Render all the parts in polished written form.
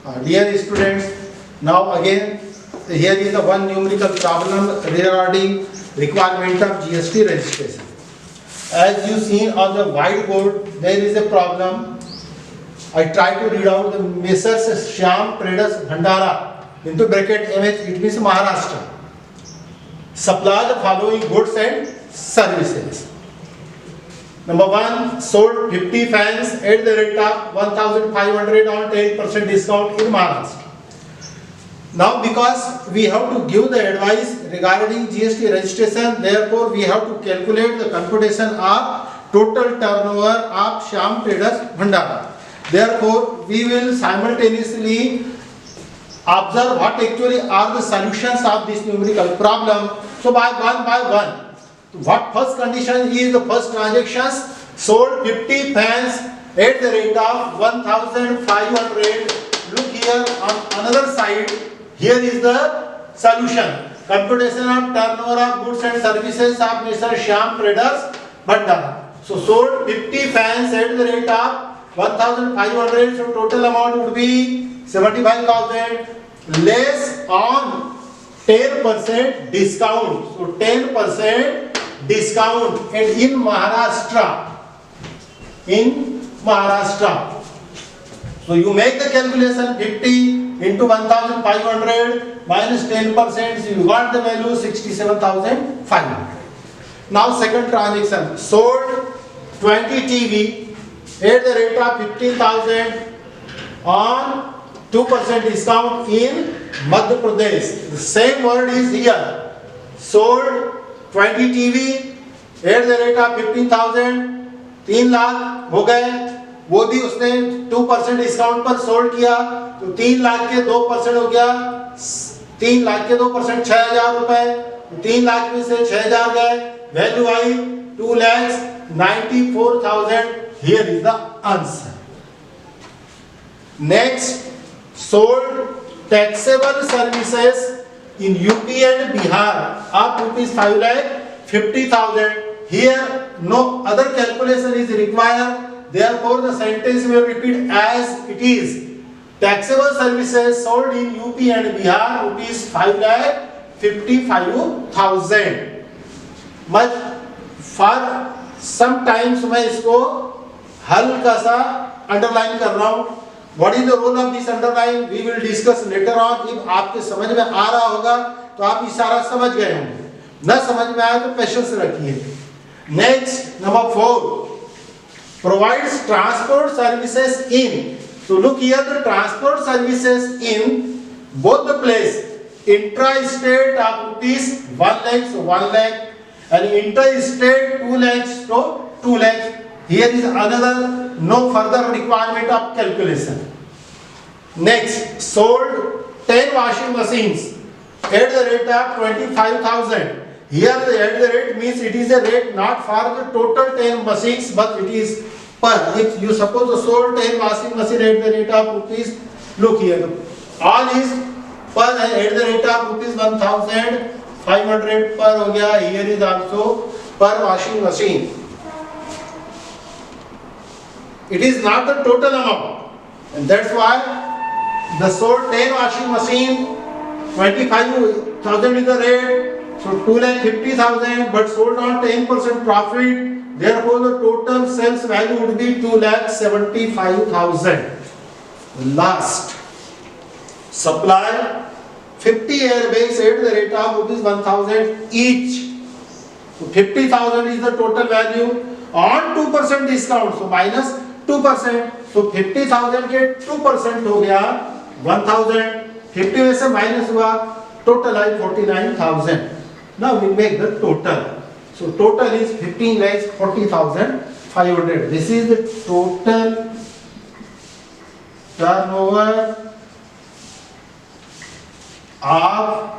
Dear students, now again here is the one numerical problem regarding requirement of GST registration. As you seen on the whiteboard, there is a problem. I try to read out the Messrs. Shyam Traders Bhandara into bracket MH, it means Maharashtra. Supply the following goods and services. Number 1, sold 50 fans at the rate of 1,500 on 10% discount in Maharashtra. Now because we have to give the advice regarding GST registration, therefore we have to calculate the computation of total turnover of Shyam Traders Bhandara. Therefore we will simultaneously observe what actually are the solutions of this numerical problem. So by one. What first condition is the first transactions sold 50 fans at the rate of 1,500. Look here on another side. Here is the solution. Computation of turnover of goods and services of Mr. Shyam Traders Bhandara. So sold 50 fans at the rate of 1,500. So total amount would be 75,000 less on 10% discount. So 10% discount and in Maharashtra. So you make the calculation 50 into 1,500 minus 10%, so you got the value 67,500. Now second transaction, sold 20 TV at the rate of 15,000 on 2% discount in Madhya Pradesh. The same word is here. Sold 20 TV at the rate of 15,000, 3 lakh हो गए, वो भी उसने 2% discount पर sold किया, तो 3 लाख के 2% हो गया, 3 लाख के 2% 6,000 रुपए, 3 लाख में से 6,000 गए, value I 2,94,000. Here is the answer. Next, sold taxable services in UP and Bihar of rupees 5,50,000. Here no other calculation is required. Therefore the sentence will repeat as it is. Taxable services sold in UP and Bihar rupees 5,55,000. But for sometimes मैं इसको हल्का सा underline कर रहा हूँ. What is the role of this underline? We will discuss later on. if आपके समझ में आ रहा होगा तो आप इशारा समझ गए होंगे, न समझ में आया तो पेशेंस रखिए. Next, number 4, provides transport services in. So look here, the transport services in both the place. Intra-state of rupees 1 lakh, so 1 lakh, and inter-state 2 lakhs, so 2 lakhs. Here is another, no further requirement of calculation. Next, sold 10 washing machines at the rate of 25,000. Here the at the rate means it is a rate not for the total 10 machines, but it is per. If you suppose you sold 10 washing machine at the rate of rupees, look here, all is per at the rate of rupees 1,500 per हो गया. Here is also per washing machine. It is not the total amount, and that's why the sold 10 washing machine, 25,000 is the rate, so 2,50,000, but sold on 10% profit. Therefore, the total sales value would be 2,75,000. Last, supply 50 airbags at the rate of rupees 1,000 each. So 50,000 is the total value on 2% discount. So minus 2%. So 50,000 के 2% हो गया 1,000. 50 में से minus हुआ, total है 49,000. Now we make the total. So total is 15,40,500. This is the total turnover of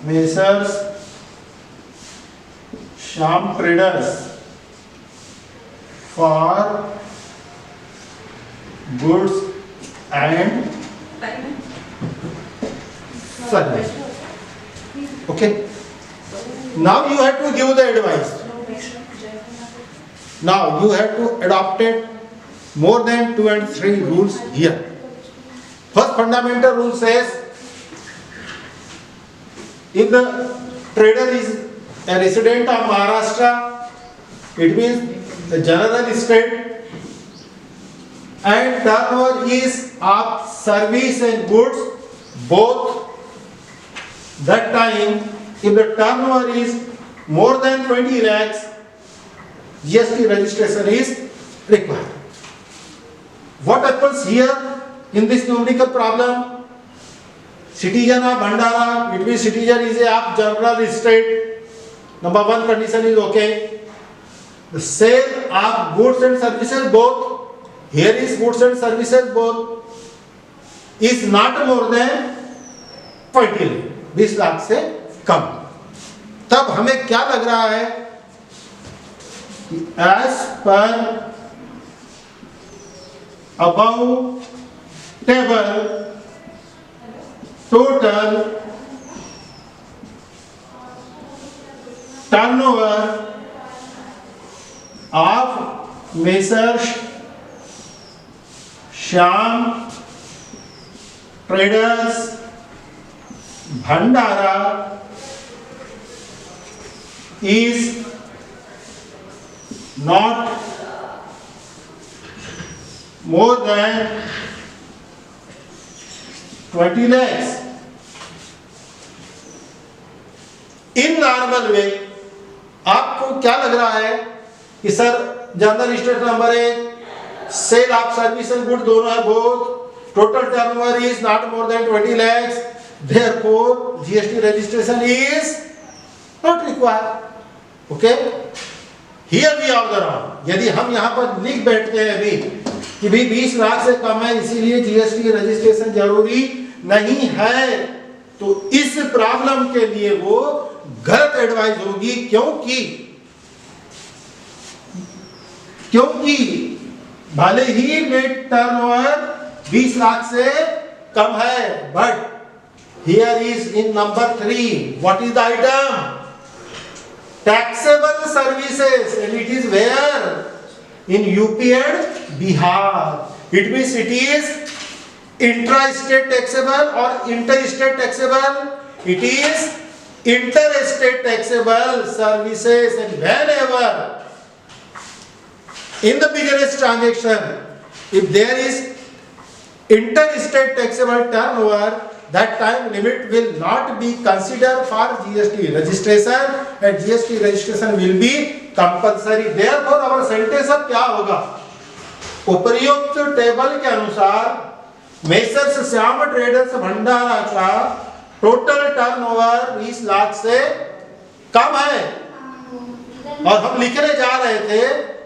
Messrs. Shyam Traders for goods and service. Okay. Now you have to give the advice. Now you have to adopt it more than 2 and 3 rules here. First fundamental rule says, if the trader is a resident of Maharashtra, it means the general state, and turnover is of service and goods both. That time, if the turnover is more than 20 lakhs, GST registration is required. What happens here in this numerical problem? Citizen of Bhandara, it means citizen is of general state. Number one condition is okay. The sale of goods and services both, here is goods and services both, is not more than 20 lakh से कम. तब हमें क्या लग रहा है कि as per above table, total turnover of Messrs Shyam Traders Bhandara is not more than 20 lakhs. In normal way, आपको क्या लग रहा है कि sir general state number 1, sale of service and good दोनों है both, total turnover is not more than 20 lakhs, therefore GST registration is not required. Okay? Here we are the wrong. यदि हम यहाँ पर लिख बैठते हैं अभी कि भाई 20 लाख से कम है इसीलिए GST रजिस्ट्रेशन जरूरी नहीं है, तो इस प्रॉब्लम के लिए वो गलत एडवाइस होगी. क्योंकि भले ही नेट टर्नओवर 20 लाख से कम है, but here is in number 3, what is the item? Taxable services, and it is where? In UP and Bihar. It means it is intra-state taxable or interstate taxable. It is interstate taxable services, and whenever in the business transaction, if there is interstate taxable turnover, that time limit will not be considered for GST registration, and GST registration will be compulsory. Therefore our sentence अब क्या होगा? उपयुक्त table के अनुसार messrs Shyam traders भंडारा का total turnover 20 lakh से कम है, और हम लिखने जा रहे थे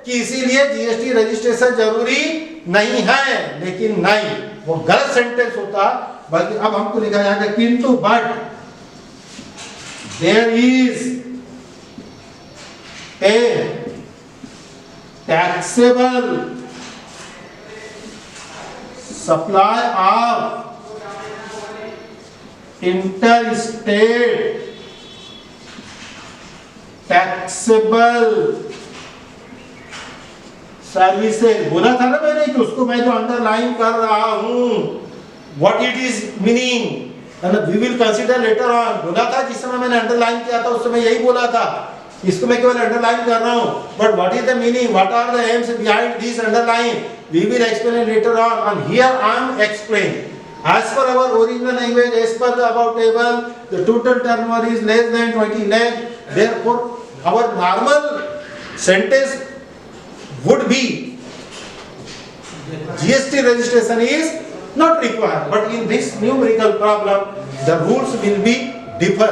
कि इसीलिए GST रजिस्ट्रेशन जरूरी नहीं है, लेकिन नहीं, वो गलत सेंटेंस होता. बल्कि अब हमको लिखा जाएगा किंतु but there is a taxable supply of inter state taxable services. बोला था ना मैंने कि उसको मैं जो अंडरलाइन कर रहा हूं, what it is meaning, and we will consider later on. बोला था जिस समय मैंने अंडरलाइन किया था उस समय यही बोला था, इसको मैं केवल अंडरलाइन कर रहा हूं, but what is the meaning, what are the aims behind this underline, we will explain later on. And here I am explaining as per our original language, as per the above table, the total turnover is less than 20 lakh. Therefore our normal sentence would be GST registration is not required, but in this numerical problem the rules will be differ.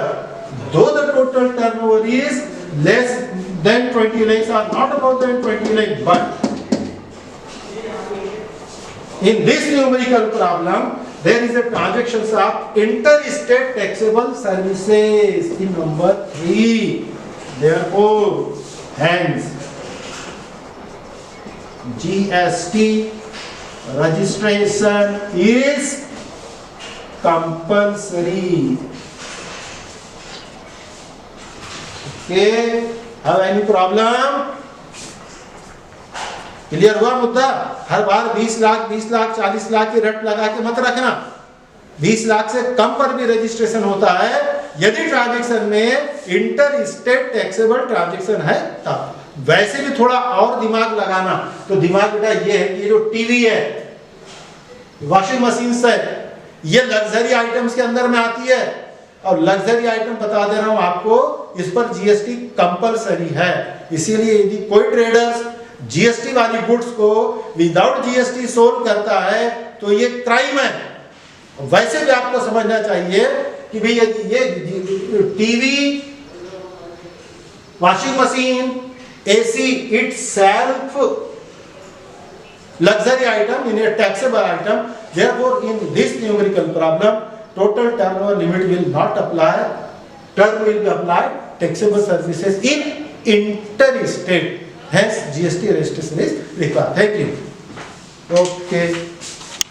Though the total turnover is less than 20 lakhs or not more than 20 lakhs, but in this numerical problem there is a transactions of interstate taxable services in number 3. Therefore hence GST registration is compulsory. Okay, have any problem? Clear हुआ मुद्दा? हर बार 20 लाख 40 लाख की रट लगा के मत रखना। 20 लाख से कम पर भी रजिस्ट्रेशन होता है यदि ट्रांजैक्शन में इंटर स्टेट टैक्सेबल ट्रांजैक्शन है तब। वैसे भी थोड़ा और दिमाग लगाना, तो दिमाग बेटा ये है कि ये जो टीवी है, वॉशिंग मशीन है, ये लग्जरी आइटम्स के अंदर में आती है, और लग्जरी आइटम बता दे रहा हूं आपको, इस पर जीएसटी कंपलसरी है। इसीलिए यदि कोई ट्रेडर्स जीएसटी वाली गुड्स को विदाउट जीएसटी सोल्व करता है तो ये क्राइम है। वैसे भी आपको समझना चाहिए कि भाई ये TV, washing machine, AC itself luxury item in a taxable item. Therefore, in this numerical problem, total turnover limit will not apply. Term will be applied taxable services in interstate. Hence, GST registration is required. Thank you. Okay.